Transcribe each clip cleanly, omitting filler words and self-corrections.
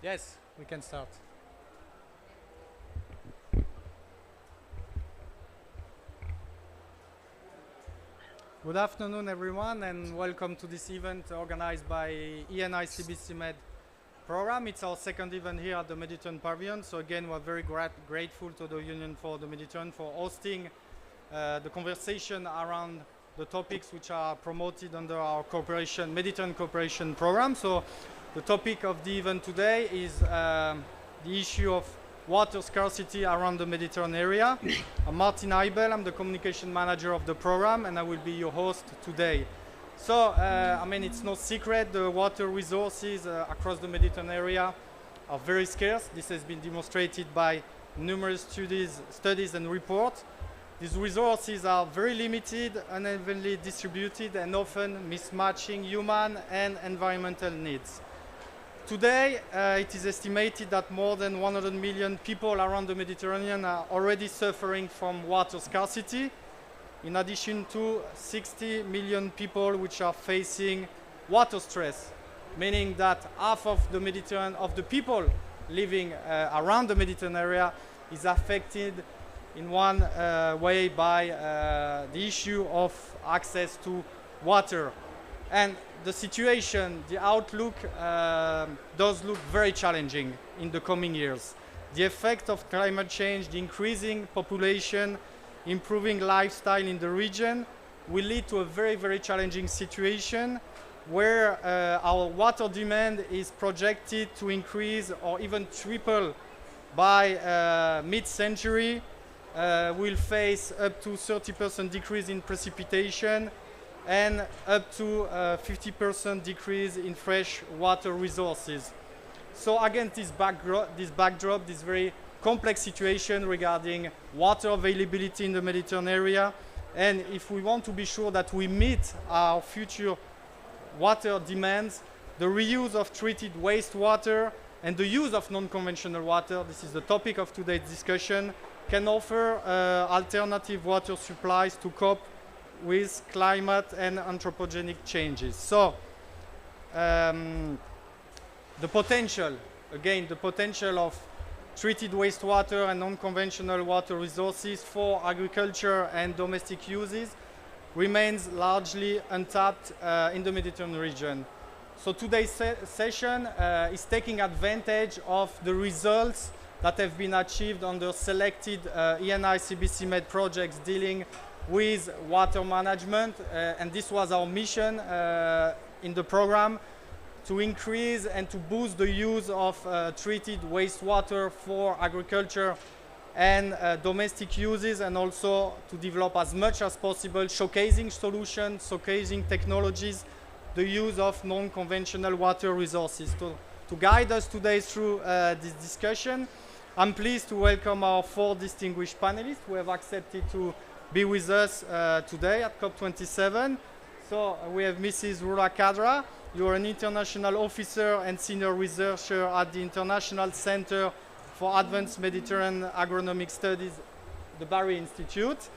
Yes, we can start. Good afternoon, everyone, and welcome to this event organized by ENI CBC Med program. It's our second event here at the Mediterranean Pavilion. So again, we're very grateful to the Union for the Mediterranean for hosting the conversation around the topics which are promoted under our cooperation, Mediterranean cooperation program. So the topic of the event today is the issue of water scarcity around the Mediterranean area. I'm Martin Eibel, I'm the communication manager of the program, and I will be your host today. So, it's no secret the water resources across the Mediterranean area are very scarce. This has been demonstrated by numerous studies and reports. These resources are very limited, unevenly distributed, and often mismatching human and environmental needs. Today, it is estimated that more than 100 million people around the Mediterranean are already suffering from water scarcity, in addition to 60 million people which are facing water stress, meaning that half of the Mediterranean, of the people living around the Mediterranean area is affected in one way by the issue of access to water. And the situation, the outlook does look very challenging in the coming years. The effect of climate change, the increasing population, improving lifestyle in the region will lead to a very, very challenging situation where our water demand is projected to increase or even triple by mid-century. We'll face up to 30% decrease in precipitation and up to 50% decrease in fresh water resources. So against this backdrop, this very complex situation regarding water availability in the Mediterranean area, and if we want to be sure that we meet our future water demands, the reuse of treated wastewater and the use of non-conventional water, this is the topic of today's discussion, can offer alternative water supplies to cope with climate and anthropogenic changes. So the potential of treated wastewater and non-conventional water resources for agriculture and domestic uses remains largely untapped in the Mediterranean region. So today's session is taking advantage of the results that have been achieved under selected ENI CBC Med projects dealing with water management, and this was our mission in the program, to increase and to boost the use of treated wastewater for agriculture and domestic uses, and also to develop as much as possible showcasing solutions, showcasing technologies, the use of non-conventional water resources. To guide us today through this discussion, I'm pleased to welcome our four distinguished panelists who have accepted to be with us today at COP27. So we have Mrs. Rula Kadra. You're an international officer and senior researcher at the International Center for Advanced Mediterranean Agronomic Studies, the Barry Institute.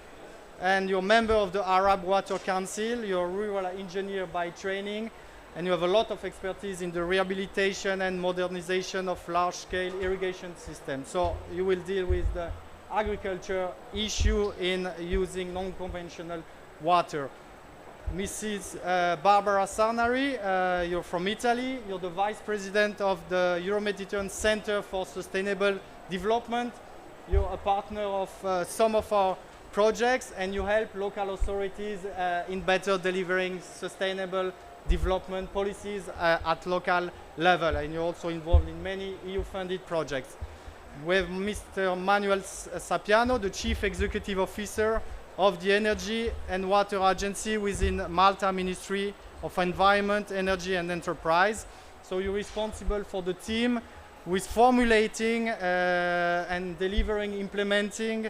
And you're a member of the Arab Water Council. You're a rural engineer by training, and you have a lot of expertise in the rehabilitation and modernization of large-scale irrigation systems. So you will deal with the agriculture issue in using non-conventional water. Mrs. Barbara Sarnari, you're from Italy. You're the Vice President of the Euro-Mediterranean Center for Sustainable Development. You're a partner of some of our projects, and you help local authorities in better delivering sustainable development policies at local level, and you're also involved in many EU-funded projects. We have Mr. Manuel Sapiano, the Chief Executive Officer of the Energy and Water Agency within Malta Ministry of Environment, Energy and Enterprise. So you're responsible for the team with formulating and delivering, implementing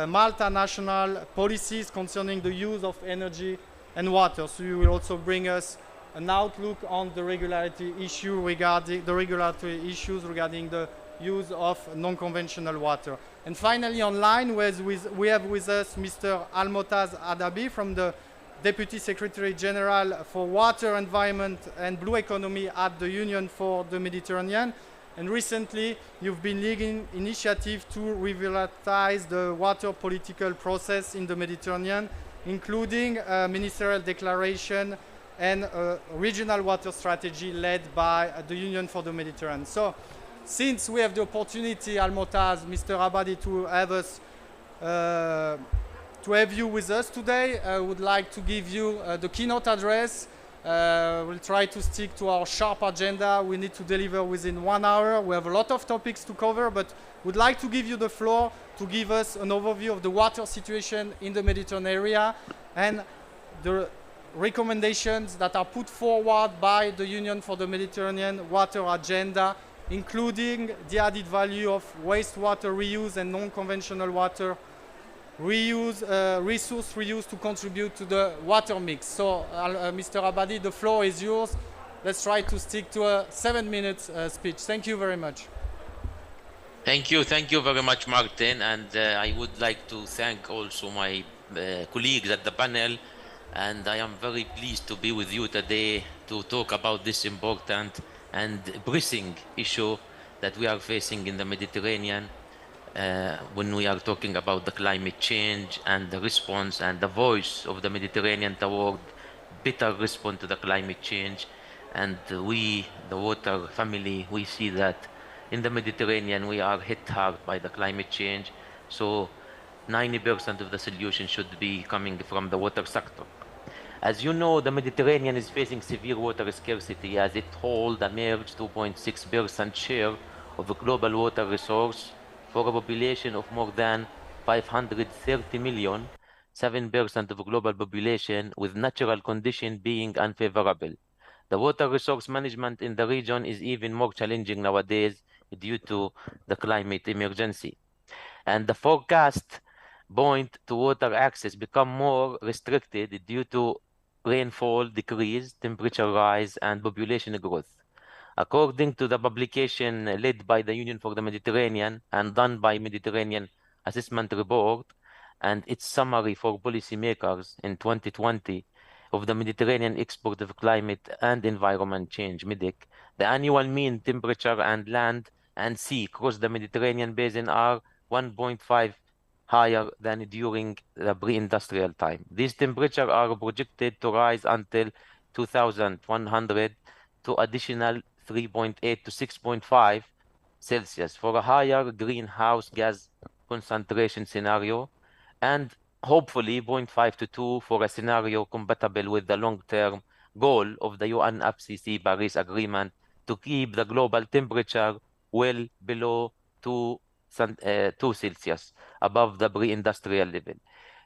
Malta national policies concerning the use of energy and water. So you will also bring us an outlook on the regulatory issues regarding the use of non-conventional water. And finally, online, we have with us Mr. Almotaz Adabi from the Deputy Secretary General for Water, Environment and Blue Economy at the Union for the Mediterranean. And recently, you've been leading initiative to revitalize the water political process in the Mediterranean, including a ministerial declaration and a regional water strategy led by the Union for the Mediterranean. So, since we have the opportunity, Almotaz, Mr. Abadi, to have you with us today, I would like to give you the keynote address. We'll try to stick to our sharp agenda. We need to deliver within 1 hour. We have a lot of topics to cover, but would like to give you the floor to give us an overview of the water situation in the Mediterranean area and the recommendations that are put forward by the Union for the Mediterranean Water Agenda, including the added value of wastewater reuse and non-conventional water reuse, resource reuse to contribute to the water mix. So, Mr. Abadi, the floor is yours. Let's try to stick to a 7-minute speech. Thank you very much. Thank you very much, Martin. And I would like to thank also my colleagues at the panel. And I am very pleased to be with you today to talk about this important and pressing issue that we are facing in the Mediterranean. When we are talking about the climate change and the response and the voice of the Mediterranean toward better response to the climate change. And we, the water family, we see that in the Mediterranean, we are hit hard by the climate change. So 90% of the solution should be coming from the water sector. As you know, the Mediterranean is facing severe water scarcity as it holds a mere 2.6% share of the global water resource for a population of more than 530 million, 7% of the global population, with natural conditions being unfavorable. The water resource management in the region is even more challenging nowadays due to the climate emergency. And the forecast point to water access become more restricted due to rainfall decrease, temperature rise, and population growth. According to the publication led by the Union for the Mediterranean and done by Mediterranean Assessment Report and its summary for policymakers in 2020 of the Mediterranean Expert of Climate and Environment Change, MEDIC, the annual mean temperature and land and sea across the Mediterranean basin are 1.5 higher than during the pre-industrial time. These temperatures are projected to rise until 2100 to additional 3.8 to 6.5 Celsius for a higher greenhouse gas concentration scenario, and hopefully 0.5 to 2 for a scenario compatible with the long-term goal of the UNFCCC Paris Agreement to keep the global temperature well below 2 Celsius, above the pre-industrial level.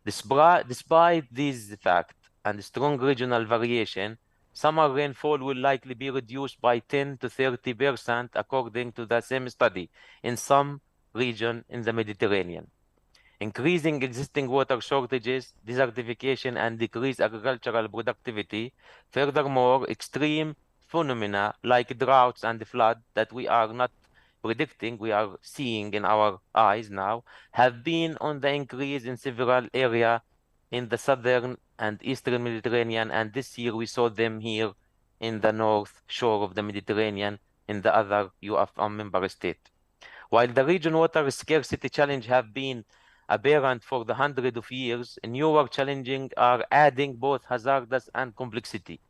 Despite these facts and strong regional variation, summer rainfall will likely be reduced by 10 to 30% according to the same study in some regions in the Mediterranean. Increasing existing water shortages, desertification, and decreased agricultural productivity. Furthermore, extreme phenomena like droughts and flood that we are not predicting, we are seeing in our eyes now, have been on the increase in several areas in the southern and eastern Mediterranean, and this year we saw them here in the north shore of the Mediterranean in the other UFM member state. While the region water scarcity challenge have been apparent for the hundred of years, newer challenges are adding both hazardous and complexity.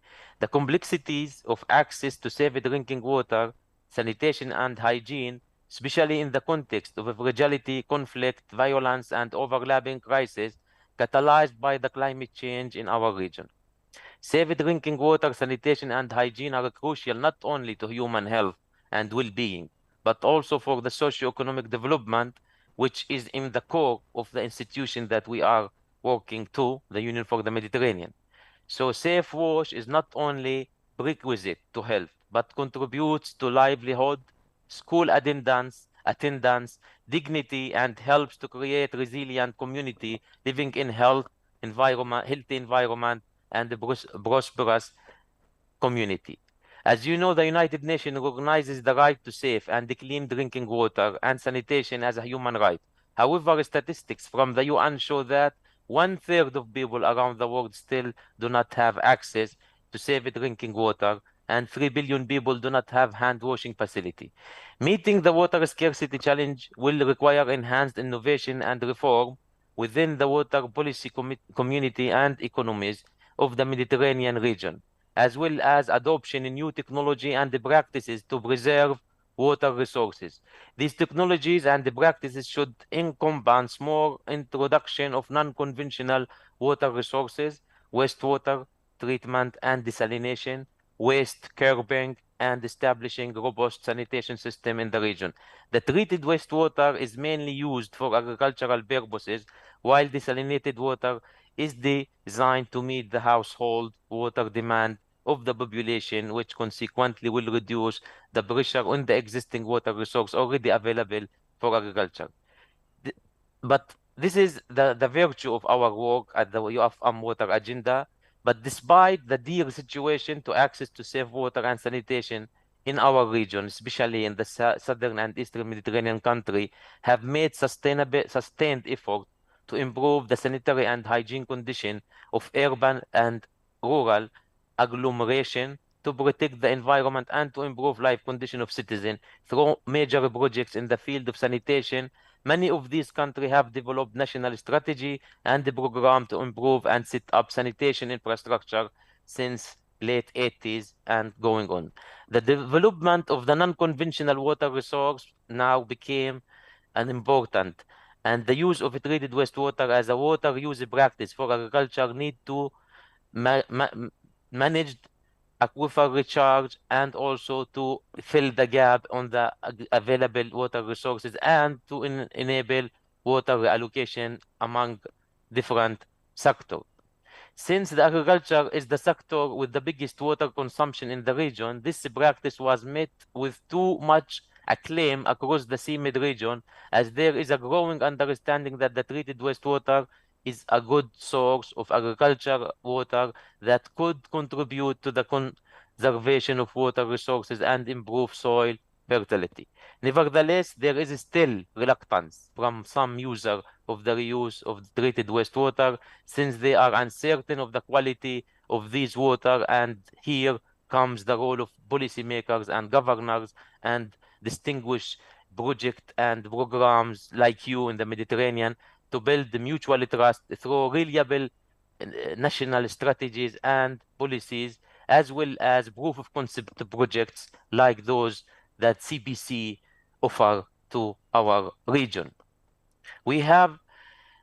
The complexities of access to safe drinking water, sanitation and hygiene, especially in the context of fragility, conflict, violence, and overlapping crises catalyzed by the climate change in our region. Safe drinking water, sanitation, and hygiene are crucial not only to human health and well-being, but also for the socio-economic development, which is in the core of the institution that we are working to, the Union for the Mediterranean. So safe wash is not only prerequisite to health, but contributes to livelihood, school attendance, dignity, and helps to create resilient community living in healthy environment, and a prosperous community. As you know, the United Nations recognizes the right to safe and clean drinking water and sanitation as a human right. However, statistics from the UN show that 1/3 of people around the world still do not have access to safe drinking water and 3 billion people do not have hand washing facility. Meeting the water scarcity challenge will require enhanced innovation and reform within the water policy community and economies of the Mediterranean region, as well as adoption in new technology and practices to preserve water resources. These technologies and practices should encompass more introduction of non-conventional water resources, wastewater treatment and desalination, waste curbing, and establishing robust sanitation system in the region. The treated wastewater is mainly used for agricultural purposes, while desalinated water is designed to meet the household water demand of the population, which consequently will reduce the pressure on the existing water resource already available for agriculture. But this is the virtue of our work at the UFM Water Agenda. But despite the dear situation to access to safe water and sanitation in our region, especially in the southern and eastern Mediterranean country, have made sustained effort to improve the sanitary and hygiene condition of urban and rural agglomeration, to protect the environment and to improve life condition of citizens through major projects in the field of sanitation. Many of these countries have developed national strategy and the program to improve and set up sanitation infrastructure since late 80s and going on. The development of the non-conventional water resource now became an important, and the use of treated wastewater as a water use practice for agriculture need to managed aquifer recharge and also to fill the gap on the available water resources and to enable water reallocation among different sectors. Since the agriculture is the sector with the biggest water consumption in the region, this practice was met with too much acclaim across the CMED region, as there is a growing understanding that the treated wastewater is a good source of agriculture water that could contribute to the conservation of water resources and improve soil fertility. Nevertheless, there is still reluctance from some users of the reuse of treated wastewater, since they are uncertain of the quality of these water, and here comes the role of policymakers and governors and distinguish project and programs like you in the Mediterranean to build the mutual trust through reliable national strategies and policies, as well as proof of concept projects like those that CBC offer to our region. We have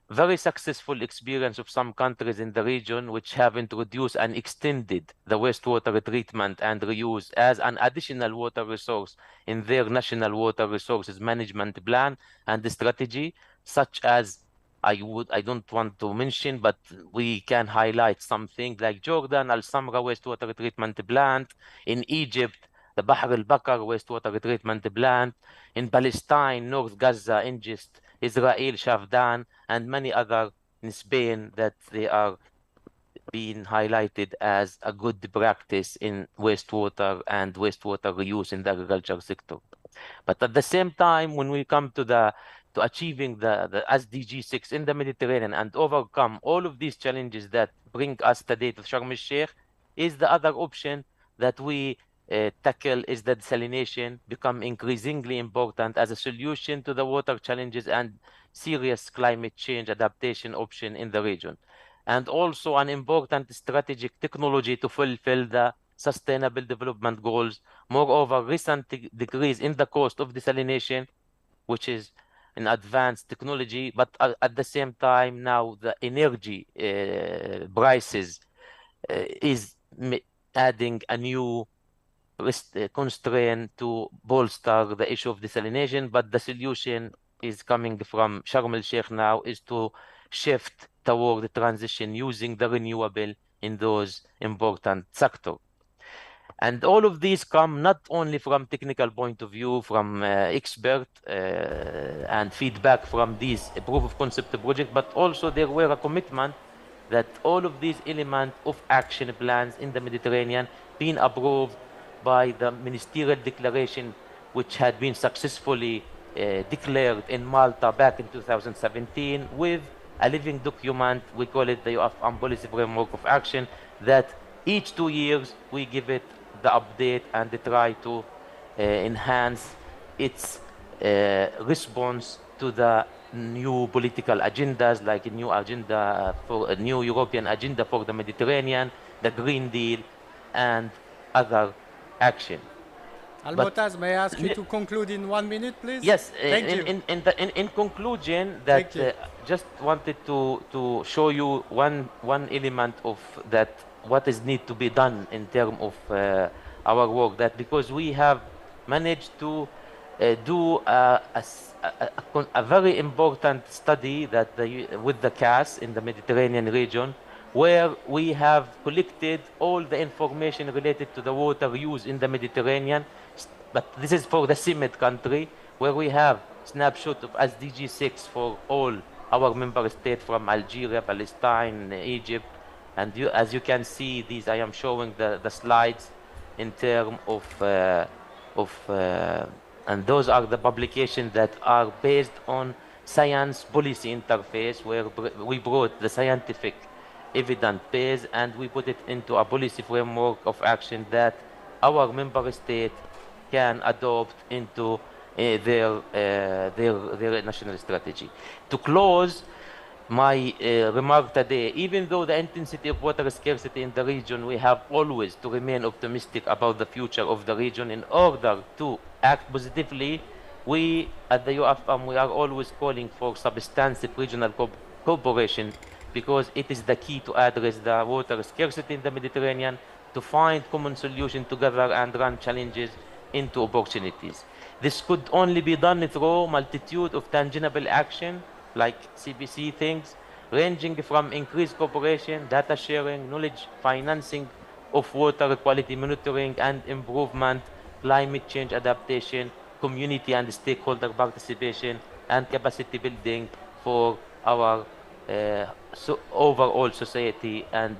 very successful experience of some countries in the region which have introduced and extended the wastewater treatment and reuse as an additional water resource in their national water resources management plan and strategy, such as I don't want to mention, but we can highlight something like Jordan, Al Samra wastewater treatment plant, in Egypt, the Bahr al-Bakr wastewater treatment plant, in Palestine, North Gaza, Ingest, Israel, Shavdan, and many other in Spain that they are being highlighted as a good practice in wastewater and wastewater reuse in the agriculture sector. But at the same time, when we come to achieving the SDG 6 in the Mediterranean and overcome all of these challenges that bring us today to Sharm el-Sheikh, is the other option that we tackle is the desalination become increasingly important as a solution to the water challenges and serious climate change adaptation option in the region, and also an important strategic technology to fulfill the sustainable development goals. Moreover, recent decrease in the cost of desalination, which is an advanced technology, but at the same time now the energy prices is adding a new constraint to bolster the issue of desalination. But the solution is coming from Sharm el-Sheikh now is to shift toward the transition using the renewable in those important sectors. And all of these come not only from technical point of view, from expert and feedback from these proof of concept project, but also there were a commitment that all of these elements of action plans in the Mediterranean being approved by the ministerial declaration, which had been successfully declared in Malta back in 2017 with a living document. We call it the UFM Policy Framework of Action, that each 2 years we give it the update and try to enhance its response to the new political agendas, like a new agenda for a new European agenda for the Mediterranean, the Green Deal, and other action. Almotaz, may I ask you to conclude in 1 minute, please? Yes, Thank you. in conclusion, that just wanted to show you one element of that what is need to be done in terms of our work. That because we have managed to do a very important study that with the CAS in the Mediterranean region, where we have collected all the information related to the water use in the Mediterranean. But this is for the CIMED country, where we have snapshot of SDG 6 for all our member states from Algeria, Palestine, Egypt. And as you can see, these I am showing the slides in terms of, and those are the publications that are based on science policy interface, where we brought the scientific evidence base and we put it into a policy framework of action that our member state can adopt into their national strategy. To close my remark today, even though the intensity of water scarcity in the region, we have always to remain optimistic about the future of the region. In order to act positively, we at the UFM, we are always calling for substantive regional cooperation, because it is the key to address the water scarcity in the Mediterranean, to find common solutions together and run challenges into opportunities. This could only be done through multitude of tangible action, like CBC things, ranging from increased cooperation, data sharing, knowledge financing of water quality monitoring and improvement, climate change adaptation, community and stakeholder participation, and capacity building for our overall society, and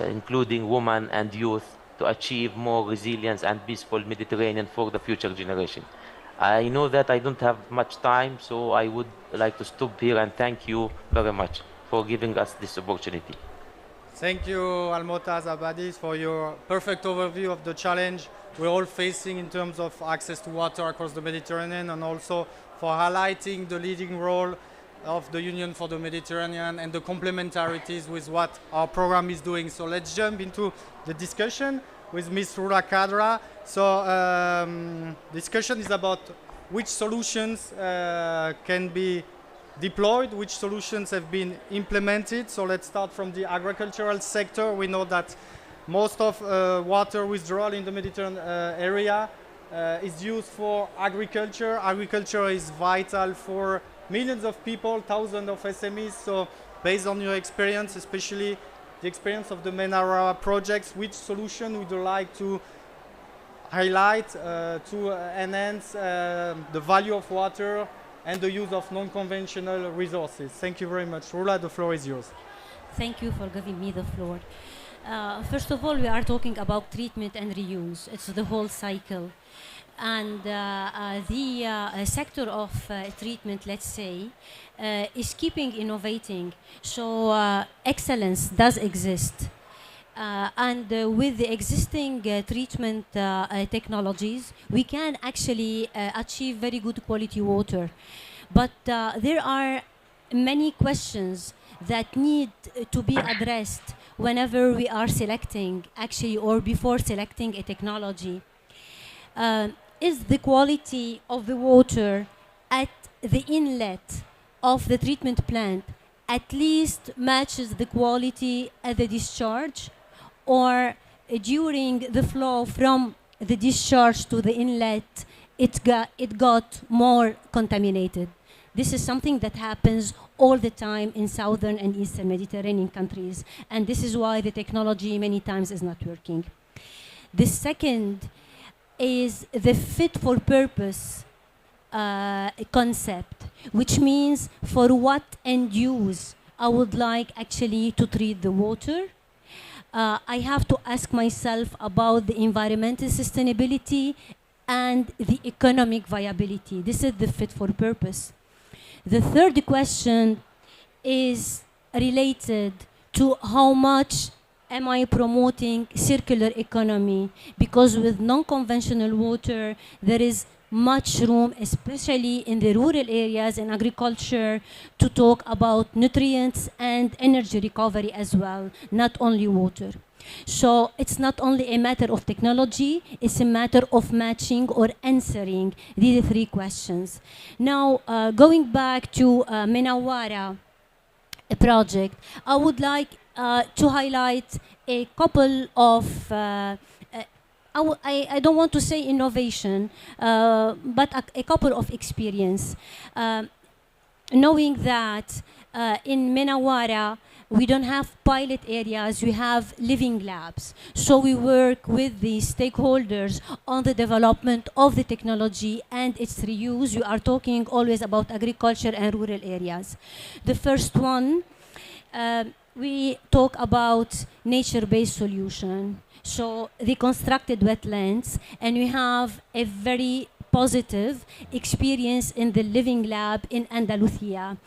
including women and youth, to achieve more resilience and peaceful Mediterranean for the future generation. I know that I don't have much time, so I would like to stop here and thank you very much for giving us this opportunity. Thank you, Almotaz Abadis, for your perfect overview of the challenge we're all facing in terms of access to water across the Mediterranean, and also for highlighting the leading role of the Union for the Mediterranean and the complementarities with what our program is doing. So let's jump into the discussion with Ms. Rula Kadra. So discussion is about which solutions can be deployed, which solutions have been implemented. So let's start from the agricultural sector. We know that most of water withdrawal in the Mediterranean area is used for agriculture. Agriculture is vital for millions of people, thousands of SMEs. So based on your experience, especially the experience of the MENARA projects, which solution would you like to highlight to enhance the value of water and the use of non-conventional resources? Thank you very much. Rula, the floor is yours. Thank you for giving me the floor. First of all, we are talking about treatment and reuse. It's the whole cycle. And the sector of treatment, let's say, is keeping innovating. So excellence does exist. And with the existing treatment technologies, we can actually achieve very good quality water. But there are many questions that need to be addressed whenever we are selecting, actually, or before selecting a technology. Is the quality of the water at the inlet of the treatment plant at least matches the quality at the discharge, or during the flow from the discharge to the inlet, it got more contaminated? This is something that happens all the time in southern and eastern Mediterranean countries, and this is why the technology many times is not working. The second is the fit for purpose concept, which means for what end use I would like actually to treat the water. I have to ask myself about the environmental sustainability and the economic viability. This is the fit for purpose. The third question is related to how much am I promoting circular economy? Because with non-conventional water, there is much room, especially in the rural areas in agriculture, to talk about nutrients and energy recovery as well, not only water. So it's not only a matter of technology, it's a matter of matching or answering these three questions. Now, going back to Menawara project, I would like to highlight a couple of I don't want to say innovation, but a couple of experience. Knowing that in Menawara, we don't have pilot areas, we have living labs. So we work with the stakeholders on the development of the technology and its reuse. We are talking always about agriculture and rural areas. The first one, we talk about nature-based solution. So the constructed wetlands, and we have a very positive experience in the living lab in Andalusia,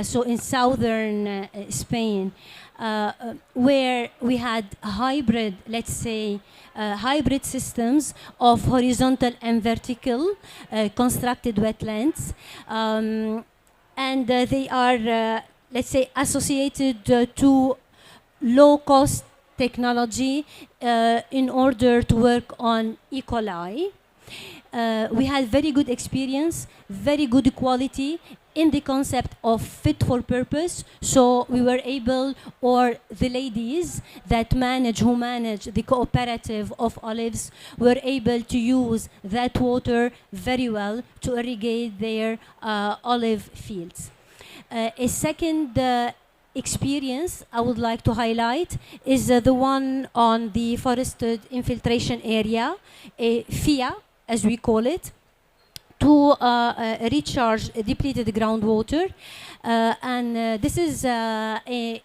so in southern Spain, where we had hybrid, let's say, hybrid systems of horizontal and vertical constructed wetlands, and they are, let's say, associated to low-cost technology in order to work on E. coli. We had very good experience, very good quality in the concept of fit for purpose. So we were able, or the ladies that who manage the cooperative of olives were able to use that water very well to irrigate their olive fields. A second experience I would like to highlight is the one on the forested infiltration area, FIA, as we call it, to recharge depleted groundwater. And this is a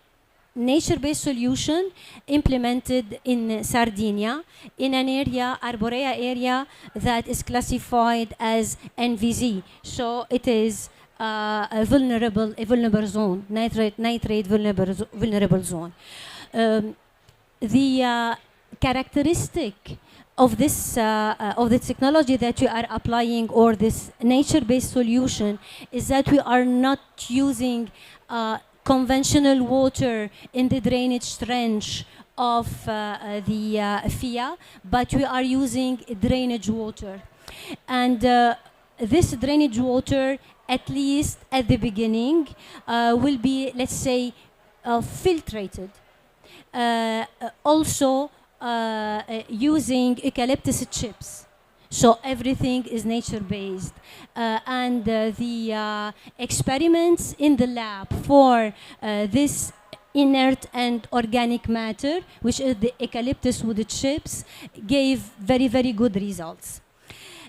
nature-based solution implemented in Sardinia in an area, Arborea area, that is classified as NVZ. So it is a vulnerable zone, nitrate vulnerable zone. The characteristic of this of the technology that we are applying, or this nature-based solution, is that we are not using conventional water in the drainage trench of the FIA, but we are using drainage water. And this drainage water, at least at the beginning, will be, let's say, filtrated. Also using eucalyptus chips. So everything is nature-based. And the experiments in the lab for this inert and organic matter, which is the eucalyptus wood chips, gave very, very good results.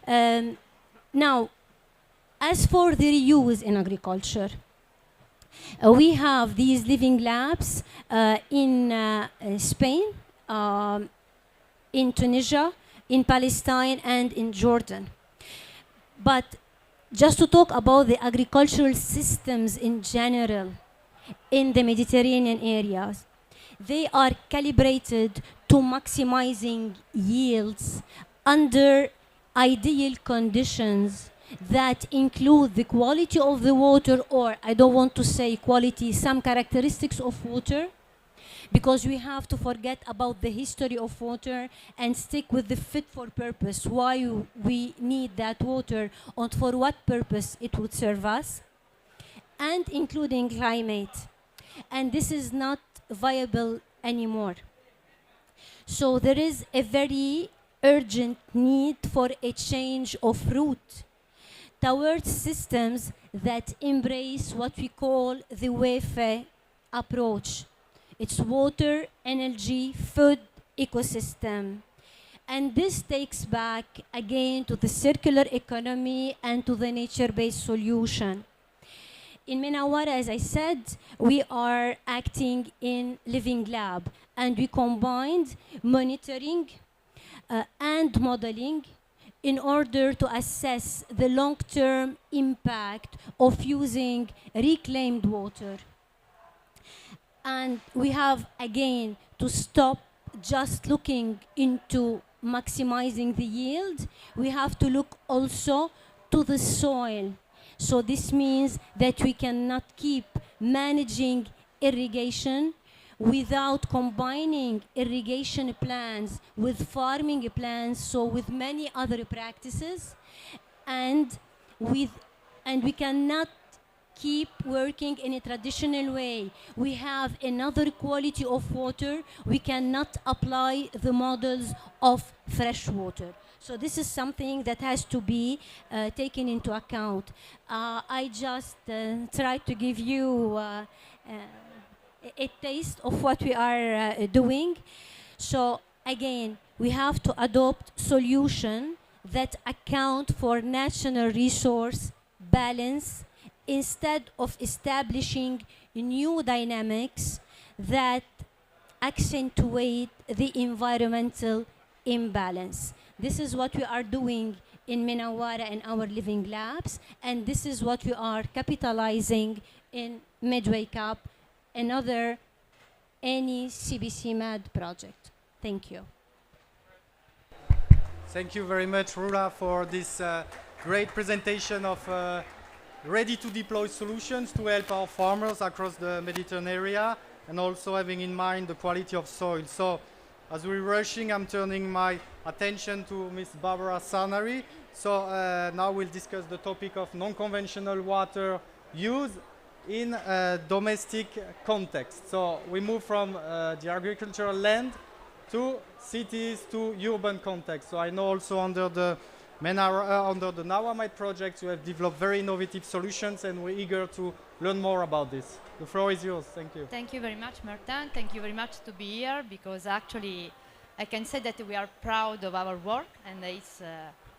Now, as for the reuse in agriculture, we have these living labs in Spain, in Tunisia, in Palestine, and in Jordan. But just to talk about the agricultural systems in general in the Mediterranean areas, they are calibrated to maximizing yields under ideal conditions that include the quality of the water, or I don't want to say quality, some characteristics of water, because we have to forget about the history of water and stick with the fit for purpose, why we need that water and for what purpose it would serve us, and including climate. And this is not viable anymore. So there is a very urgent need for a change of route towards systems that embrace what we call the WEFE approach. It's water, energy, food, ecosystem. And this takes back again to the circular economy and to the nature-based solution. In Menawara, as I said, we are acting in living lab, and we combined monitoring and modeling in order to assess the long-term impact of using reclaimed water. And we have, again, to stop just looking into maximizing the yield. We have to look also to the soil. So this means that we cannot keep managing irrigation without combining irrigation plans with farming plans, so with many other practices, and we cannot keep working in a traditional way. We have another quality of water. We cannot apply the models of fresh water. So this is something that has to be taken into account. I just tried to give you a taste of what we are doing. So again, we have to adopt solutions that account for national resource balance instead of establishing new dynamics that accentuate the environmental imbalance. This is what we are doing in Minawara and our living labs, and this is what we are capitalizing in Midway Cup, another any CBC MAD project. Thank you. Thank you very much, Rula, for this great presentation of ready-to-deploy solutions to help our farmers across the Mediterranean area, and also having in mind the quality of soil. So, as we're rushing, I'm turning my attention to Ms. Barbara Sarnari. So now we'll discuss the topic of non-conventional water use in a domestic context. So we move from the agricultural land to cities to urban context. So I know also under the Nawamite project you have developed very innovative solutions, and we're eager to learn more about this. The floor is yours. Thank you. Thank you very much, Martin. Thank you very much to be here, because actually I can say that we are proud of our work, and it's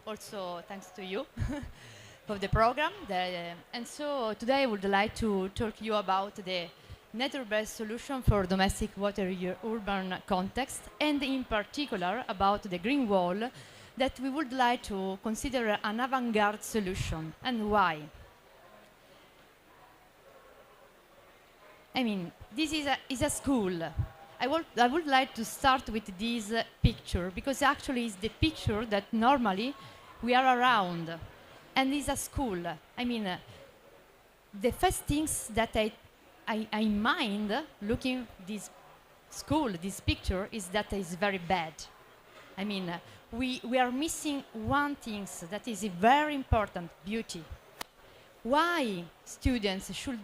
also thanks to you for the program. And so today I would like to talk to you about the nature-based solution for domestic water urban context, and in particular about the green wall that we would like to consider an avant-garde solution. And why? I mean, this is a school. I would like to start with this picture, because actually it's the picture that normally we are around, and it's a school. I mean, the first things that I mind looking this school, this picture, is that it's very bad. I mean, we are missing one thing that is very important: beauty. Why students should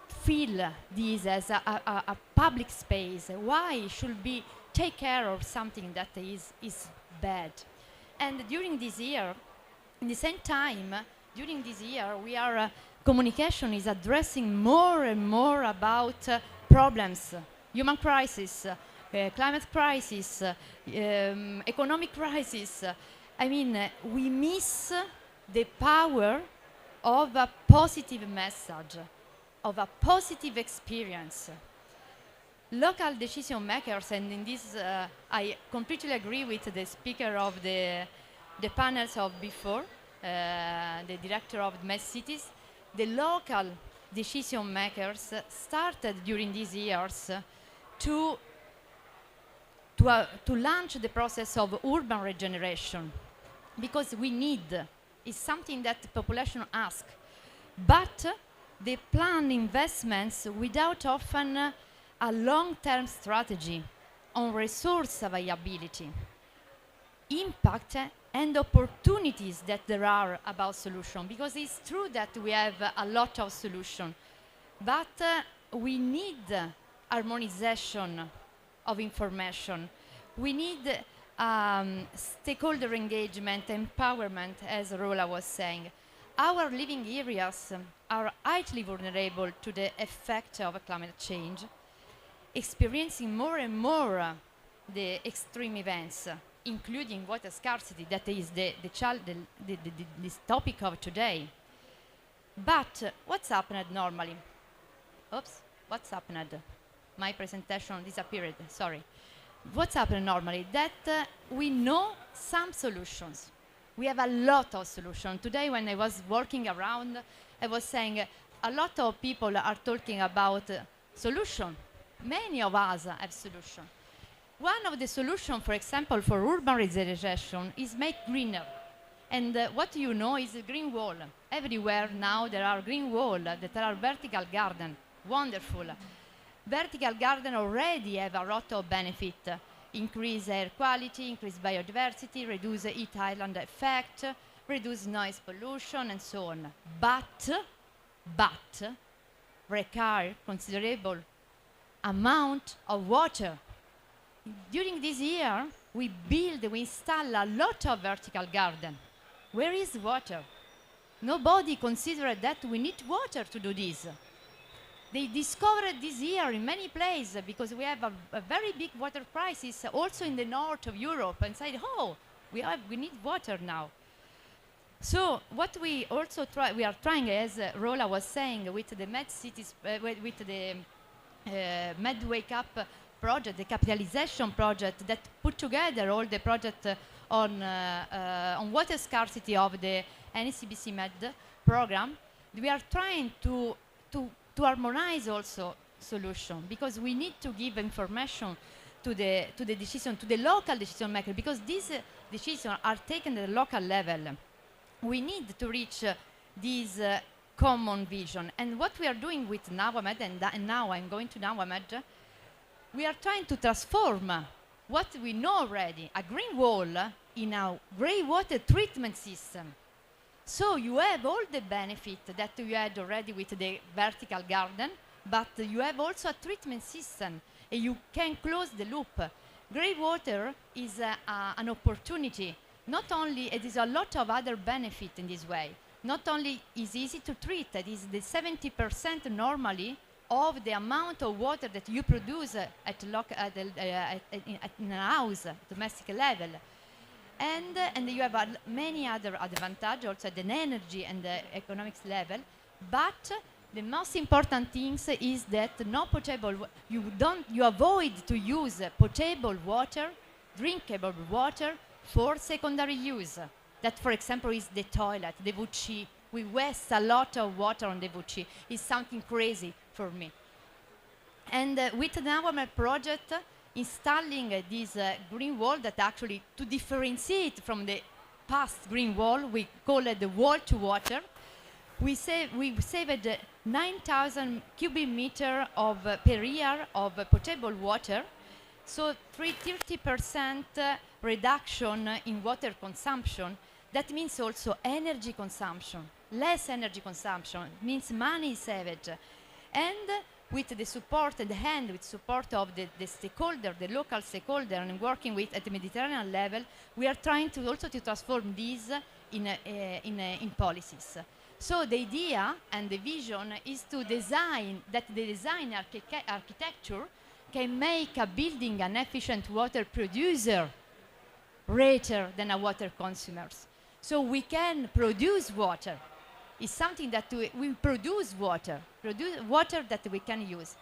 feel this as a public space? Why should we take care of something that is bad? And during this year, in the same time, during this year, we are communication is addressing more and more about problems, human crisis, climate crisis, economic crisis. I mean, we miss the power of a positive message, of a positive experience. Local decision makers, and in this I completely agree with the speaker of the panels of before, the director of Med Cities. The local decision makers started during these years to launch the process of urban regeneration, because we need, it's something that the population asks. But they plan investments without often a long-term strategy on resource availability, impact, and opportunities that there are about solution. Because it's true that we have a lot of solution, but we need harmonization of information. We need stakeholder engagement, empowerment, as Rola was saying. Our living areas are highly vulnerable to the effect of climate change, experiencing more and more the extreme events, including water scarcity, that is this topic of today. But what's happened normally? Oops, what's happened? My presentation disappeared, sorry. What's happened normally? That we know some solutions. We have a lot of solutions. Today when I was walking around, I was saying a lot of people are talking about solution, many of us have solutions. One of the solutions, for example, for urban regeneration is make greener. And what you know is a green wall. Everywhere now there are green walls that are vertical garden. Wonderful. Vertical garden already have a lot of benefit. Increase air quality, increase biodiversity, reduce heat island effect, reduce noise pollution, and so on. But require considerable amount of water. During this year, we install a lot of vertical garden. Where is water? Nobody considered that we need water to do this. They discovered this year in many places because we have a very big water crisis also in the north of Europe, and said, oh, we need water now. So what we also we are trying, as Rola was saying, with the Med Cities, with the Med Wake Up project, the capitalization project that put together all the project on water scarcity of the NCBC Med program. We are trying to harmonize also solution, because we need to give information to the decision, to the local decision maker, because these decisions are taken at the local level. We need to reach this common vision. And what we are doing with NAWAMED, and now I'm going to NAWAMED, we are trying to transform what we know already, a green wall, in a grey water treatment system. So you have all the benefit that you had already with the vertical garden, but you have also a treatment system, and you can close the loop. Grey water is an opportunity. Not only, it is a lot of other benefit in this way. Not only is easy to treat, it is the 70% normally of the amount of water that you produce in a house, domestic level. And you have many other advantages also at an energy and the economics level. But the most important thing is that no potable, you avoid to use potable water, drinkable water, for secondary use. That, for example, is the toilet, the WC. We waste a lot of water on the WC. It's something crazy for me. And with the NAWAMED project, installing this green wall that actually, to differentiate from the past green wall, we call it the wall to water. We saved 9,000 cubic meter per year of potable water. So 30% reduction in water consumption. That means also energy consumption. Less energy consumption means money saved. And with the support and with support of the stakeholder, the local stakeholder, and working with at the Mediterranean level, we are trying to also to transform these in policies. So the idea and the vision is to design that the design architecture can make a building an efficient water producer greater than a water consumer. So we can produce water. It's something that we produce water that we can use.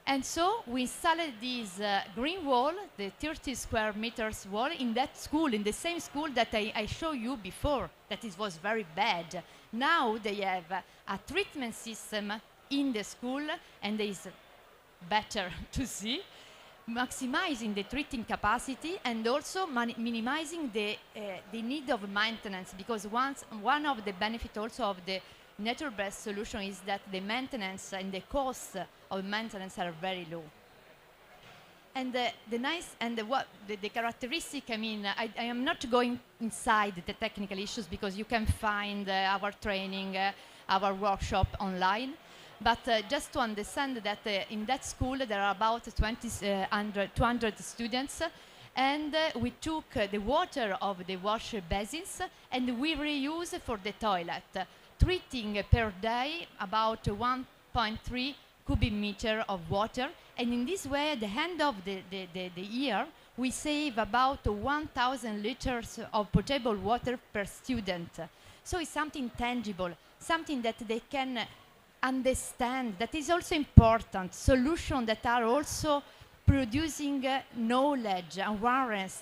And so we installed this green wall, the 30 square meters wall, in that school, in the same school that I showed you before, that it was very bad. Now they have a treatment system in the school, and it is better to see, maximizing the treating capacity and also minimizing the need of maintenance, because one of the benefits also of the nature-based solution is that the maintenance and the cost of maintenance are very low. And the characteristic, I mean, I am not going inside the technical issues, because you can find our training, our workshop online. But just to understand that in that school there are about 200 students, and we took the water of the wash basins and we reuse for the toilet, treating per day about 1.3 cubic meter of water. And in this way, at the end of the year, we save about 1,000 liters of potable water per student. So it's something tangible, something that they can understand. That is also important. Solutions that are also producing knowledge, awareness.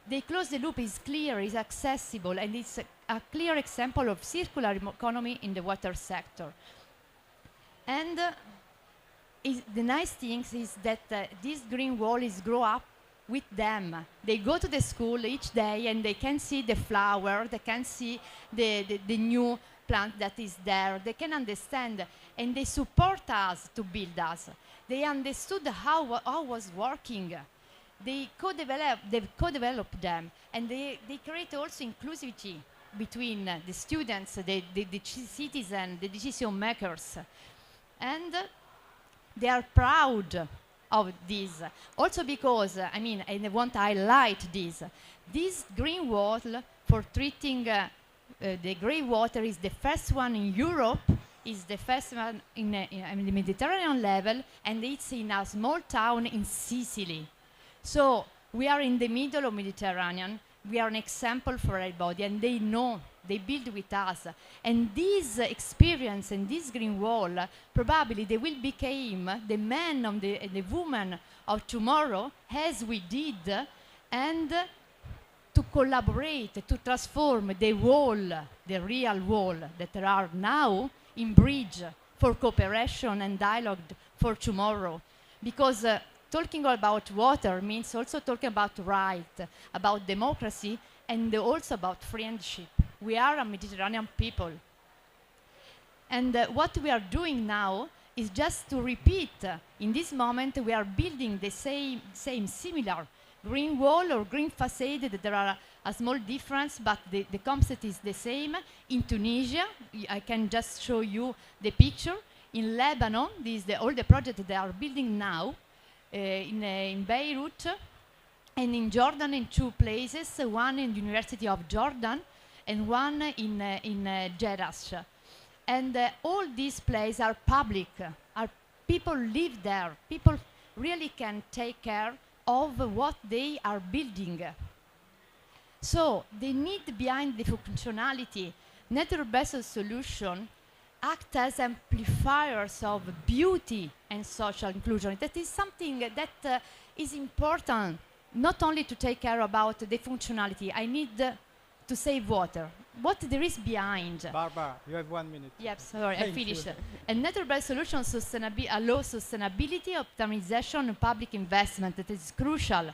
They close the loop, is clear, is accessible, and it's a clear example of circular economy in the water sector. And the nice thing is that this green wall is grow up with them. They go to the school each day and they can see the flower, they can see the new plant that is there, they can understand, and they support us to build us. They understood how was working. They co-develop them, and they create also inclusivity between the students, the citizens, the decision makers. And they are proud of this. Also because, I mean, I want to highlight this green wall for treating the grey water is the first one in Europe, is the first one in the Mediterranean level, and it's in a small town in Sicily. So we are in the middle of Mediterranean. We are an example for everybody, and they know, they build with us. And this experience and this green wall, probably they will become the men and the women of tomorrow, as we did, and to collaborate, to transform the wall, the real wall that there are now, in bridge for cooperation and dialogue for tomorrow. Because talking about water means also talking about right, about democracy, and also about friendship. We are a Mediterranean people. And what we are doing now is just to repeat. In this moment, we are building the same similar green wall or green facade. That there are a small difference, but the concept is the same. In Tunisia, I can just show you the picture. In Lebanon, this is all the project they are building now. In Beirut, and in Jordan in 2 places, one in the University of Jordan and one in Jerash. And all these places are public, people live there, people really can take care of what they are building. So the need behind the functionality, nature-based solution act as amplifiers of beauty and social inclusion. That is something that is important, not only to take care about the functionality. I need to save water. What there is behind. Barbara, you have 1 minute. Yep, sorry, I Thank finished. you. And nature-based solutions allow sustainability, optimization, and public investment that is crucial,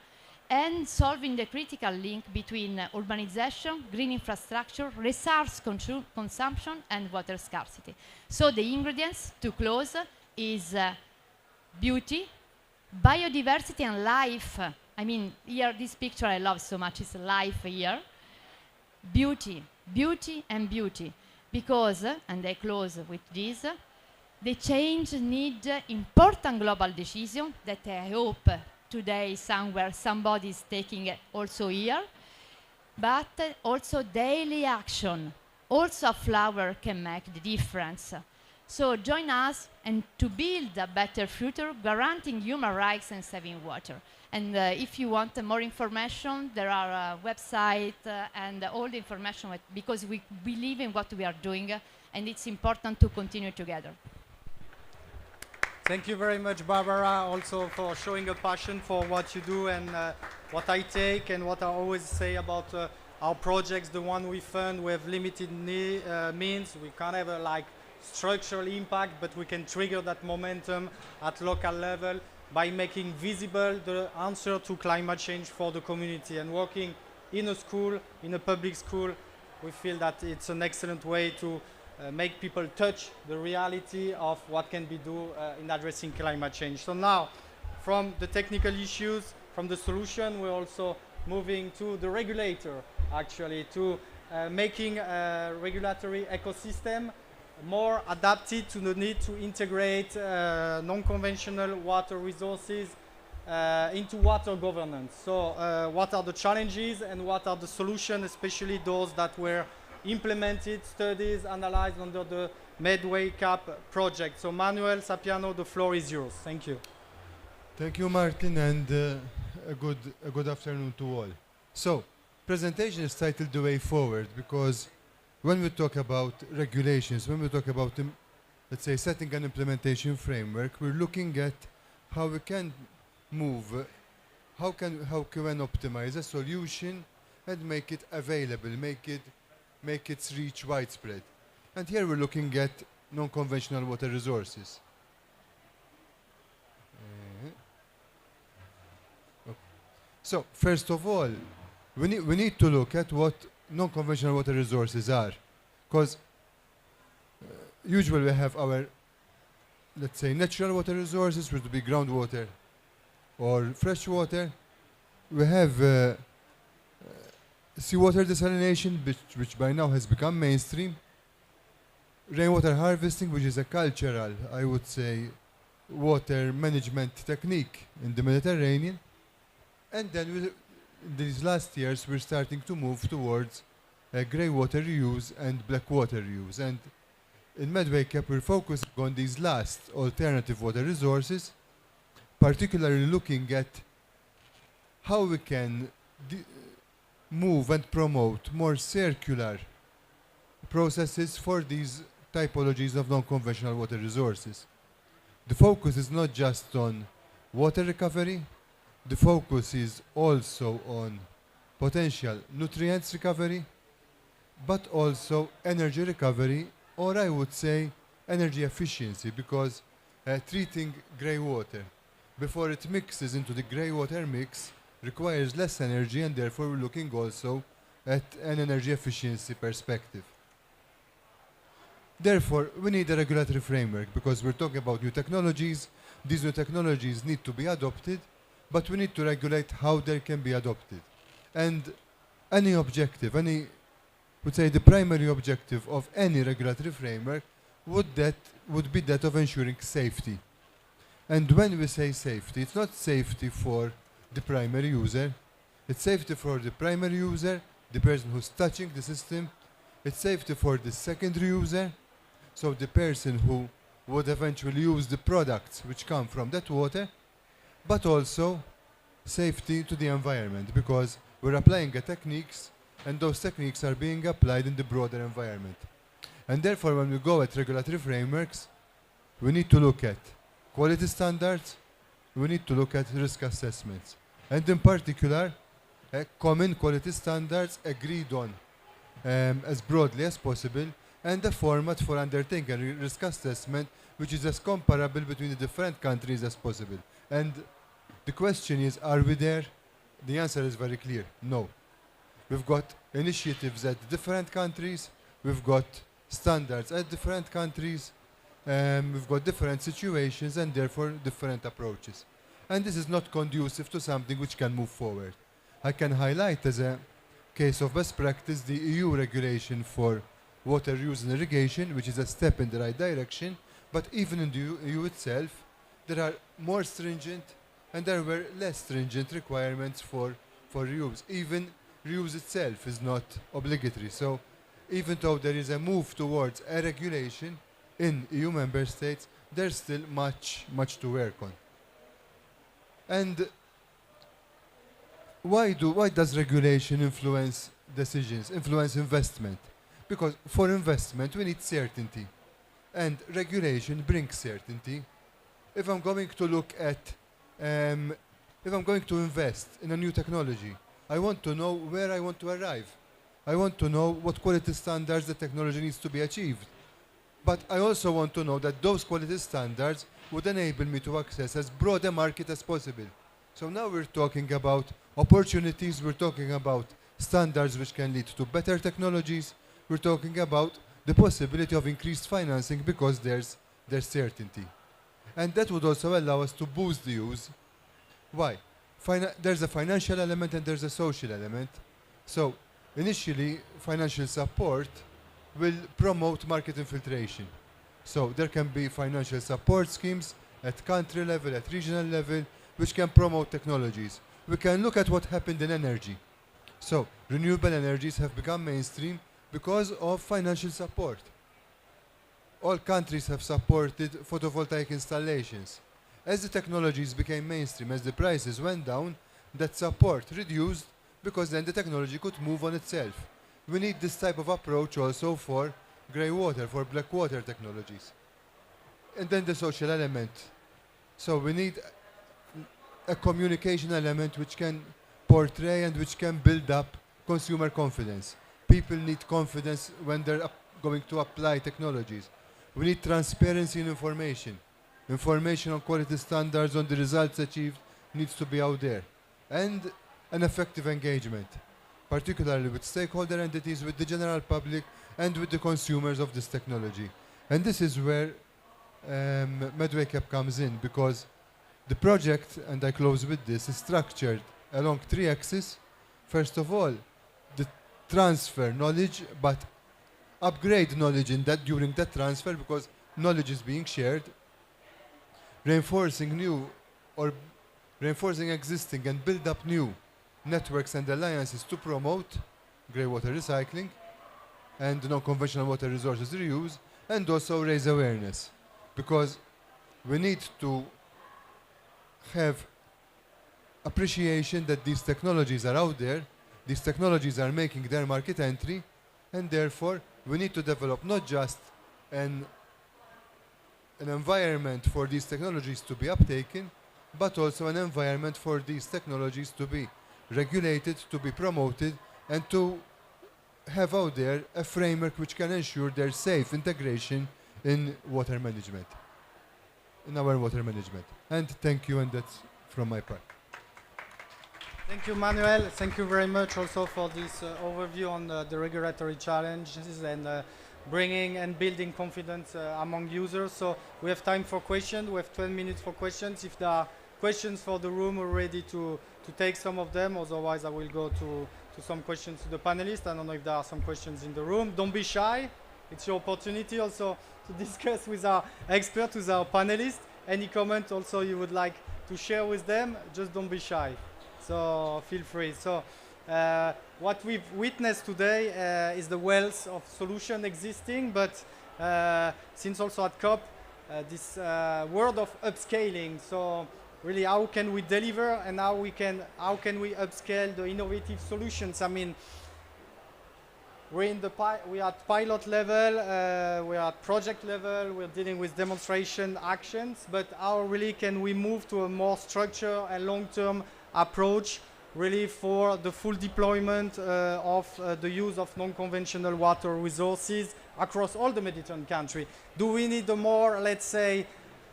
and solving the critical link between urbanization, green infrastructure, resource consumption, and water scarcity. So the ingredients, to close, is beauty, biodiversity, and life. I mean, here, this picture I love so much, is life here. Beauty, beauty, and beauty. Because, and I close with this, the change need important global decision that I hope today somewhere somebody is taking it also here, but also daily action. Also a flower can make the difference. So join us and to build a better future, guaranteeing human rights and saving water. And if you want more information, there are a website and all the information, because we believe in what we are doing, and it's important to continue together. Thank you very much, Barbara, also for showing a passion for what you do. And what I take and what I always say about our projects, the one we fund, we have limited means. We can't have a structural impact, but we can trigger that momentum at local level by making visible the answer to climate change for the community. And working in a school, in a public school, we feel that it's an excellent way to make people touch the reality of what can be done in addressing climate change. So now, from the technical issues, from the solution, we're also moving to the regulator, actually, to making a regulatory ecosystem more adapted to the need to integrate non-conventional water resources into water governance. So what are the challenges and what are the solutions, especially those that were implemented, studies, analyzed under the Medway Cap project. So Manuel Sapiano, the floor is yours. Thank you. Thank you, Martin, and a good afternoon to all. So, presentation is titled The Way Forward, because when we talk about regulations, when we talk about, let's say, setting an implementation framework, we're looking at how we can move, how can we optimize a solution and make it available, make its reach widespread. And here we're looking at non-conventional water resources. So first of all, we need to look at what non-conventional water resources are, because usually we have our, let's say, natural water resources, which would be groundwater or fresh water. We have seawater desalination, which by now has become mainstream. Rainwater harvesting, which is a cultural, I would say, water management technique in the Mediterranean. And then in these last years, we're starting to move towards grey water reuse and black water reuse. And in MedWake, we're focusing on these last alternative water resources, particularly looking at how we can move and promote more circular processes for these typologies of non-conventional water resources. The focus is not just on water recovery, the focus is also on potential nutrients recovery, but also energy recovery, or I would say energy efficiency, because treating grey water before it mixes into the grey water mix requires less energy, and therefore we're looking also at an energy efficiency perspective. Therefore, we need a regulatory framework because we're talking about new technologies. These new technologies need to be adopted, but we need to regulate how they can be adopted. And any objective, would say the primary objective of any regulatory framework would be that of ensuring safety. And when we say safety, it's not safety for the primary user. It's safety for the primary user, the person who's touching the system. It's safety for the secondary user, so the person who would eventually use the products which come from that water, but also safety to the environment, because we're applying techniques and those techniques are being applied in the broader environment. And therefore, when we go at regulatory frameworks, we need to look at quality standards, we need to look at risk assessments, and in particular, common quality standards agreed on as broadly as possible, and a format for undertaking a risk assessment which is as comparable between the different countries as possible. And the question is, are we there? The answer is very clear, no. We've got initiatives at different countries, we've got standards at different countries, we've got different situations and therefore different approaches. And this is not conducive to something which can move forward. I can highlight as a case of best practice the EU regulation for water use and irrigation, which is a step in the right direction, but even in the EU itself, there are more stringent and there were less stringent requirements for reuse. Even reuse itself is not obligatory. So even though there is a move towards a regulation in EU member states, there's still much to work on. And why does regulation influence decisions, influence investment? Because for investment we need certainty, and regulation brings certainty. If I'm going to look at, if I'm going to invest in a new technology, I want to know where I want to arrive. I want to know what quality standards the technology needs to be achieved. But I also want to know that those quality standards would enable me to access as broad a market as possible. So now we're talking about opportunities, we're talking about standards which can lead to better technologies, we're talking about the possibility of increased financing because there's certainty. And that would also allow us to boost the use. Why? There's a financial element and there's a social element. So initially, financial support will promote market infiltration. So there can be financial support schemes at country level, at regional level, which can promote technologies. We can look at what happened in energy. So renewable energies have become mainstream because of financial support. All countries have supported photovoltaic installations. As the technologies became mainstream, as the prices went down, that support reduced because then the technology could move on itself. We need this type of approach also for grey water, for black water technologies. And then the social element. So we need a communication element which can portray and which can build up consumer confidence. People need confidence when they're going to apply technologies. We need transparency in information. Information on quality standards, on the results achieved, needs to be out there. And an effective engagement, particularly with stakeholder entities, with the general public, and with the consumers of this technology. And this is where MedWakeUp comes in, because the project, and I close with this, is structured along 3 axes. First of all, the transfer knowledge, but upgrade knowledge in that during that transfer, because knowledge is being shared, reinforcing new or reinforcing existing and build up new networks and alliances to promote grey water recycling and non-conventional water resources reuse, and also raise awareness, because we need to have appreciation that these technologies are out there, these technologies are making their market entry, and therefore we need to develop not just an environment for these technologies to be uptaken, but also an environment for these technologies to be regulated, to be promoted, and to have out there a framework which can ensure their safe integration in water management, in our water management. And thank you, and that's from my part. Thank you, Manuel. Thank you very much also for this overview on the regulatory challenges and bringing and building confidence among users. So we have time for questions. We have 12 minutes for questions. If there are questions for the room, we're ready to take some of them. Otherwise, I will go to some questions to the panelists. I don't know if there are some questions in the room. Don't be shy. It's your opportunity also to discuss with our experts, with our panelists. Any comment also you would like to share with them, just don't be shy. So feel free. So what we've witnessed today is the wealth of solution existing, but since also at COP, this word of upscaling. So really, how can we deliver, and how can we upscale the innovative solutions? I mean, we are at pilot level, we are at project level, we're dealing with demonstration actions, but how really can we move to a more structured and long-term approach really for the full deployment of the use of non-conventional water resources across all the Mediterranean country? Do we need a more, let's say,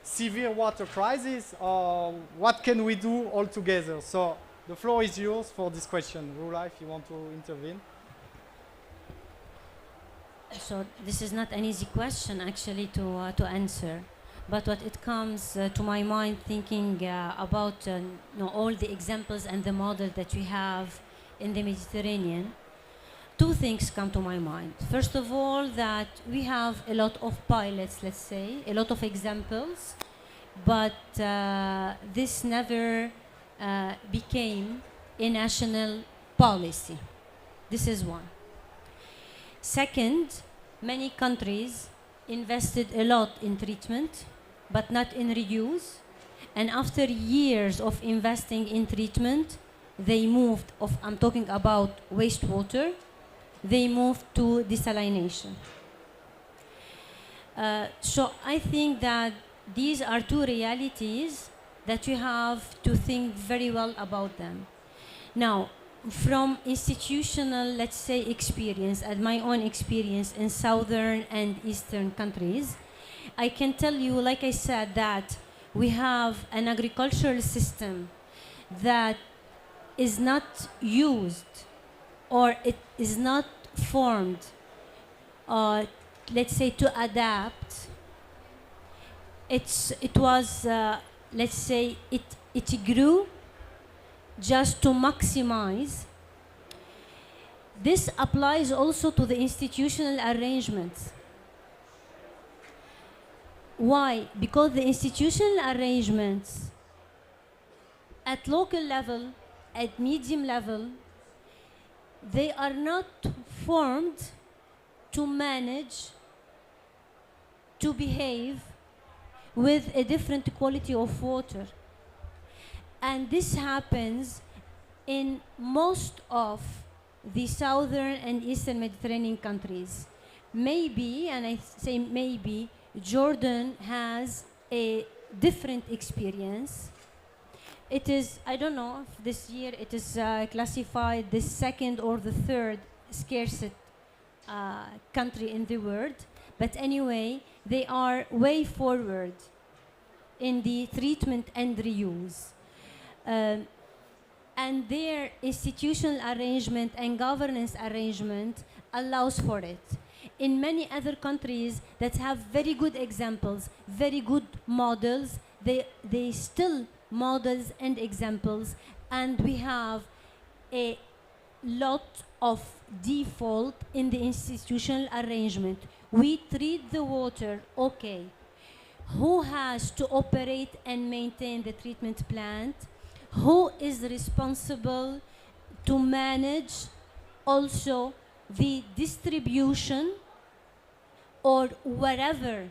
severe water crisis, or what can we do all together? So the floor is yours for this question. Rula, if you want to intervene. So this is not an easy question actually to answer, but what it comes to my mind thinking about all the examples and the model that we have in the Mediterranean, 2 things come to my mind. First of all, that we have a lot of pilots, let's say, a lot of examples, but this never became a national policy. This is one. Second, many countries invested a lot in treatment, but not in reuse. And after years of investing in treatment, they moved, I'm talking about wastewater, they moved to desalination. So I think that these are 2 realities that you have to think very well about them. Now, from institutional, let's say, experience and my own experience in southern and eastern countries, I can tell you, like I said, that we have an agricultural system that is not used, or it is not formed, let's say, to adapt. It was, let's say, it grew just to maximize. This applies also to the institutional arrangements. Why? Because the institutional arrangements at local level, at medium level, they are not formed to manage, to behave with a different quality of water. And this happens in most of the southern and eastern Mediterranean countries. Maybe, and I say maybe, Jordan has a different experience. It is, I don't know if this year it is classified the 2nd or the 3rd scarcest country in the world. But anyway, they are way forward in the treatment and reuse. and their institutional arrangement and governance arrangement allows for it. In many other countries that have very good examples, very good models, they still models and examples, and we have a lot of default in the institutional arrangement. We treat the water okay. Who has to operate and maintain the treatment plant? Who is responsible to manage also the distribution or wherever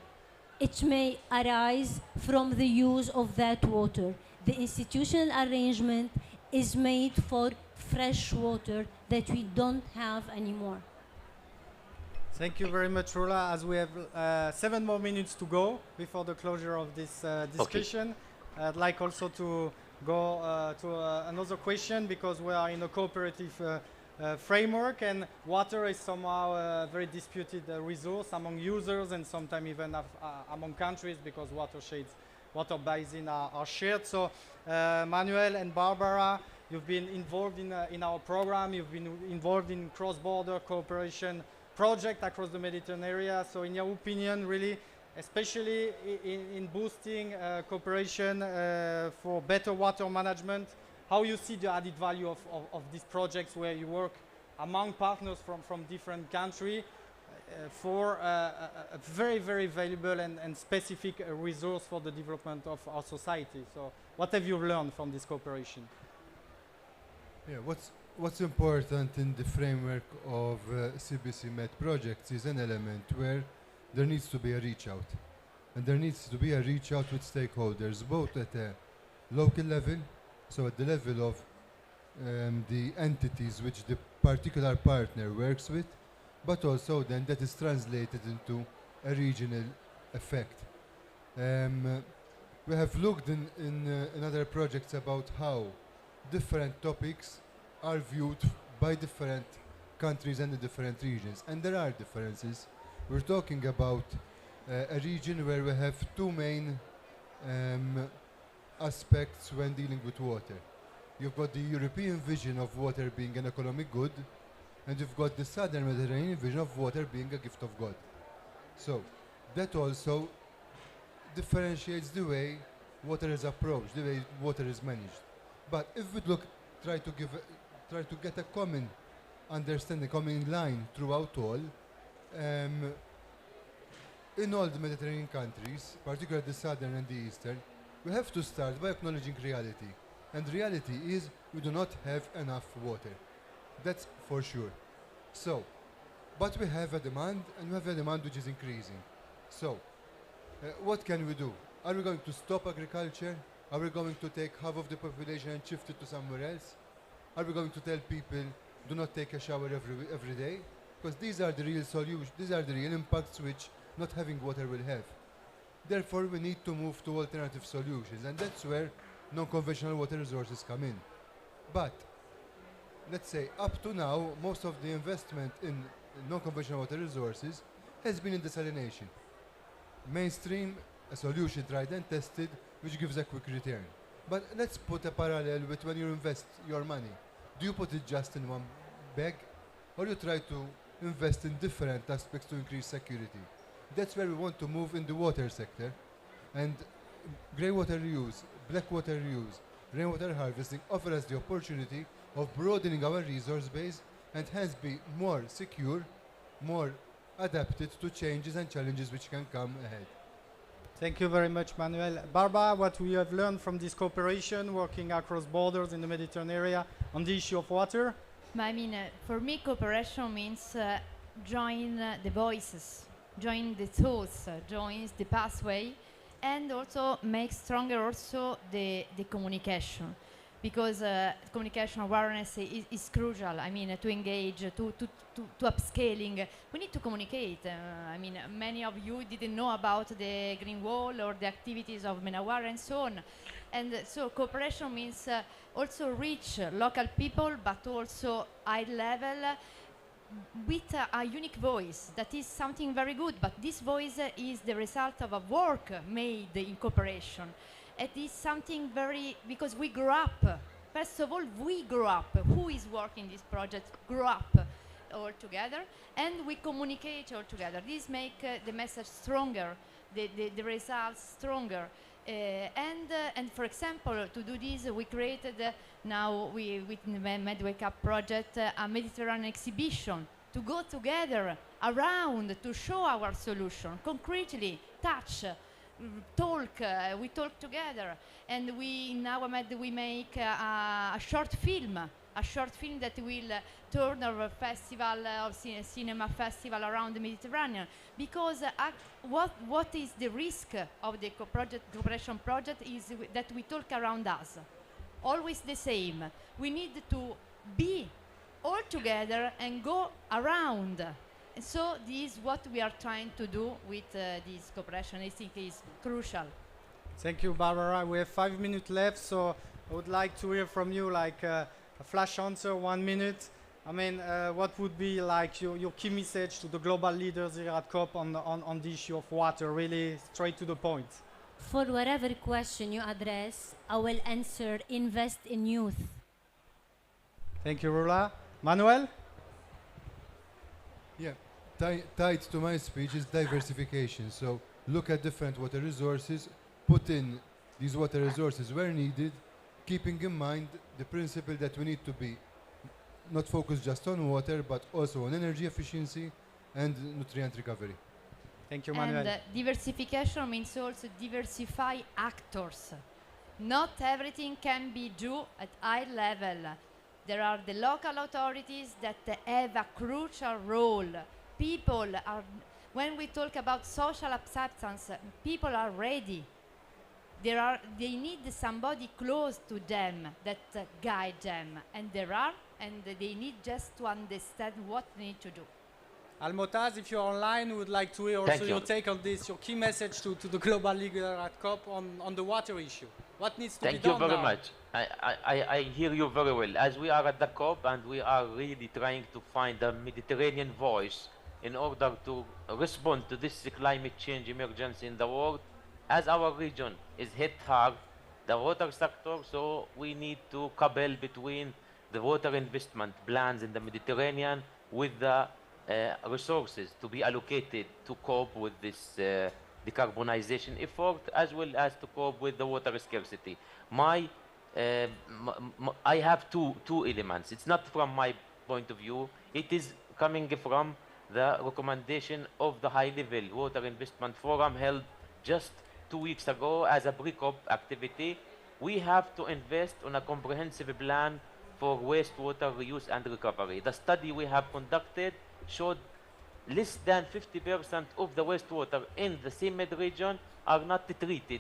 it may arise from the use of that water? The institutional arrangement is made for fresh water that we don't have anymore. Thank you very much, Rola. As we have 7 more minutes to go before the closure of this discussion, I'd like also to go to another question, because we are in a cooperative framework, and water is somehow a very disputed resource among users and sometimes even among countries, because water basins are shared. So Manuel and Barbara, you've been involved in our program, you've been involved in cross-border cooperation project across the Mediterranean area. So in your opinion, really, especially in boosting cooperation for better water management, how you see the added value of these projects where you work among partners from different countries for a very, very valuable and specific resource for the development of our society. So what have you learned from this cooperation? Yeah, what's important in the framework of CBC Med projects is an element where there needs to be a reach out. And there needs to be a reach out with stakeholders, both at a local level, so at the level of the entities which the particular partner works with, but also then that is translated into a regional effect. We have looked in other projects about how different topics are viewed by different countries and the different regions, and there are differences. We're talking about a region where we have two main aspects when dealing with water. You've got the European vision of water being an economic good, and you've got the Southern Mediterranean vision of water being a gift of God. So that also differentiates the way water is approached, the way water is managed. But if we try to get a common understanding, common line throughout all, in all the Mediterranean countries, particularly the southern and the eastern, we have to start by acknowledging reality. And reality is we do not have enough water. That's for sure. So, but we have a demand, and we have a demand which is increasing. So, what can we do? Are we going to stop agriculture? Are we going to take half of the population and shift it to somewhere else? Are we going to tell people, do not take a shower every day? Because these are the real solutions, these are the real impacts which not having water will have. Therefore, we need to move to alternative solutions, and that's where non-conventional water resources come in. But, let's say, up to now, most of the investment in non-conventional water resources has been in desalination. Mainstream, a solution tried and tested, which gives a quick return. But let's put a parallel with when you invest your money. Do you put it just in one bag, or you try to invest in different aspects to increase security? That's where we want to move in the water sector. And grey water reuse, black water reuse, rainwater harvesting offer us the opportunity of broadening our resource base and hence be more secure, more adapted to changes and challenges which can come ahead. Thank you very much, Manuel. Barbara, what we have learned from this cooperation, working across borders in the Mediterranean area on the issue of water? I mean, for me, cooperation means join the voices, join the thoughts, join the pathway, and also make stronger also the communication. Because communication awareness is crucial. I mean, to engage, to upscaling, we need to communicate. I mean, many of you didn't know about the Green Wall or the activities of Menawar and so on. And so cooperation means also reach local people, but also high level with a unique voice. That is something very good, but this voice is the result of a work made in cooperation. It is something very, because we grew up First of all, we grow up. Who is working this project grow up all together, and we communicate all together. This make the message stronger, the results stronger. And for example, to do this, we created now with the Medway Cup project a Mediterranean exhibition to go together around to show our solution concretely, touch, talk. We talk together, and we in our Med we make a short film that will turn our festival of cinema festival around the Mediterranean. Because what is the risk of the cooperation project is that we talk around us, always the same. We need to be all together and go around. And so this is what we are trying to do with this cooperation. I think is crucial. Thank you, Barbara. We have 5 minutes left, so I would like to hear from you, like a flash answer, 1 minute. I mean, what would be like your key message to the global leaders here at COP on the issue of water, really straight to the point? For whatever question you address, I will answer invest in youth. Thank you, Rula. Manuel? Yeah, tied to my speech is diversification. So look at different water resources, put in these water resources where needed, keeping in mind the principle that we need to be not focused just on water, but also on energy efficiency and nutrient recovery. Thank you, Manuel. And diversification means also diversify actors. Not everything can be done at high level. There are the local authorities that have a crucial role. People are, when we talk about social acceptance, people are ready. They need somebody close to them that guide them, and they need just to understand what they need to do. Almotaz, if you're online, we would like to hear also your take on this, your key message to the global leader at COP on the water issue. What needs to be done now? Thank you very much. I hear you very well. As we are at the COP and we are really trying to find a Mediterranean voice in order to respond to this climate change emergency in the world, as our region is hit hard, the water sector, so we need to couple between the water investment plans in the Mediterranean with the resources to be allocated to cope with this decarbonization effort, as well as to cope with the water scarcity. I have two elements. It's not from my point of view. It is coming from the recommendation of the high-level water investment forum held just 2 weeks ago as a pre-COP activity. We have to invest on a comprehensive plan for wastewater reuse and recovery. The study we have conducted showed less than 50% of the wastewater in the CMED region are not treated.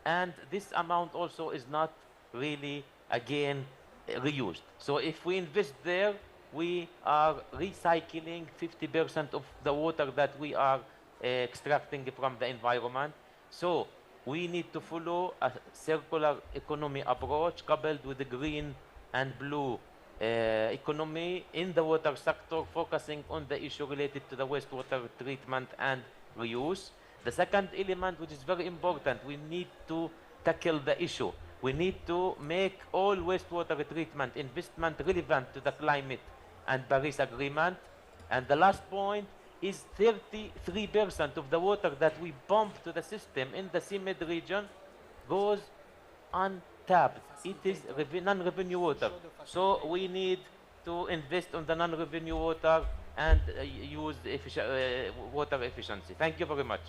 And this amount also is not really, again, reused. So if we invest there, we are recycling 50% of the water that we are extracting from the environment. So we need to follow a circular economy approach coupled with the green and blue economy in the water sector, focusing on the issue related to the wastewater treatment and reuse. The second element, which is very important, we need to tackle the issue. We need to make all wastewater treatment investment relevant to the climate and Paris Agreement. And the last point is 33% of the water that we pump to the system in the CMED region goes untapped. It is non-revenue water. So we need to invest on the non-revenue water and use water efficiency. Thank you very much.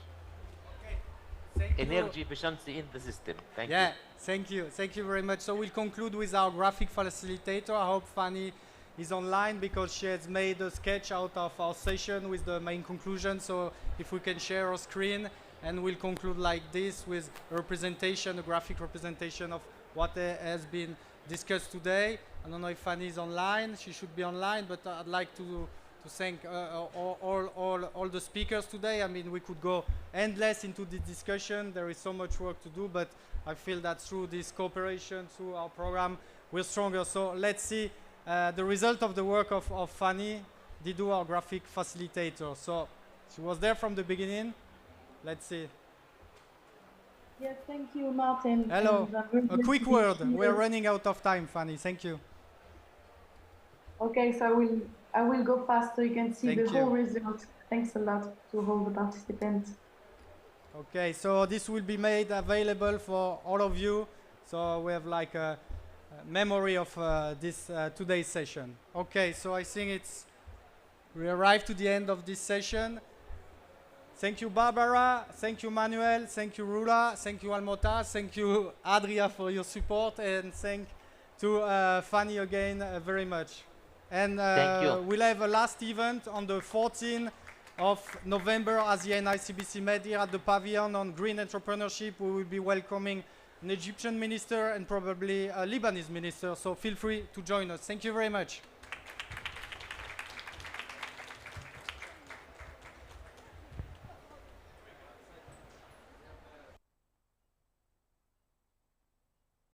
Thank you. Energy efficiency in the system. Thank you. Yeah, thank you. Thank you very much. So we'll conclude with our graphic facilitator. I hope Fanny is online because she has made a sketch out of our session with the main conclusion. So if we can share our screen, and we'll conclude like this with a representation, a graphic representation of what has been discussed today. I don't know if Fanny is online. She should be online, but I'd like to thank all the speakers today. I mean, we could go endless into the discussion. There is so much work to do, but I feel that through this cooperation, through our program, we're stronger. So let's see the result of the work of Fanny, Didou, our graphic facilitator. So she was there from the beginning. Let's see. Yes, thank you, Martin. Hello. And, very A glad quick to be word. here. We're running out of time, Fanny. Thank you. Okay, so I will go fast so you can see Thank the whole you. result. Thanks a lot to all the participants. Okay, so this will be made available for all of you. So we have like a memory of this today's session. Okay, so I think we arrived to the end of this session. Thank you, Barbara. Thank you, Manuel. Thank you, Rula. Thank you, Almota. Thank you, Adria, for your support. And thank to Fanny again very much. And Thank you. we'll have a last event on the 14th of November as the NICBC Med here at the Pavilion on green entrepreneurship. We will be welcoming an Egyptian minister and probably a Lebanese minister. So feel free to join us. Thank you very much.